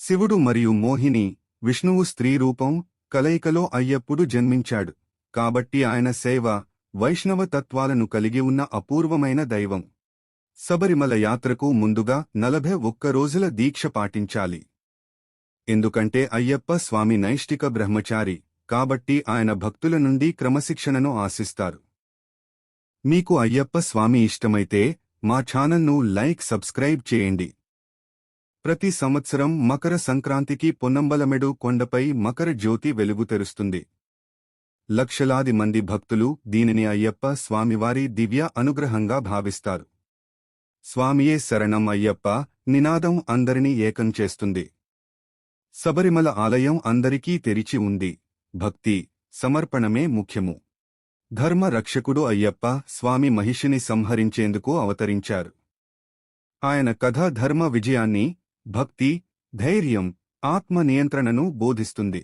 శివుడు మరియు మోహిని, విష్ణువు స్త్రీ రూపం కలయికలో అయ్యప్పుడు జన్మించాడు. కాబట్టి ఆయన శైవ, వైష్ణవ తత్వాలను కలిగి ఉన్న అపూర్వమైన దైవం. శబరిమల యాత్రకు ముందుగా 41 రోజుల దీక్ష పాటించాలి. ఎందుకంటే అయ్యప్ప స్వామి నైష్టిక బ్రహ్మచారి, కాబట్టి ఆయన భక్తుల నుండి క్రమశిక్షణను ఆశిస్తారు. మీకు అయ్యప్ప స్వామి ఇష్టమైతే మా ఛానల్ను లైక్ సబ్స్క్రైబ్ చేయండి. ప్రతి సంవత్సరం మకర సంక్రాంతికి పొన్నంబలమెడు కొండపై మకర జ్యోతి వెలుగు తెరుస్తుంది. లక్షలాది మంది భక్తులు దీనిని అయ్యప్ప స్వామివారి దివ్య అనుగ్రహంగా భావిస్తారు. స్వామియే శరణం అయ్యప్ప నినాదం అందరినీ ఏకం చేస్తుంది. శబరిమల ఆలయం అందరికీ తెరిచి ఉంది. భక్తి, సమర్పణమే ముఖ్యము. ధర్మ రక్షకుడు అయ్యప్ప స్వామి మహిషిని సంహరించేందుకు అవతరించారు. ఆయన కథ ధర్మ విజయాన్ని, భక్తి, ధైర్యం, ఆత్మ నియంత్రణను బోధిస్తుంది.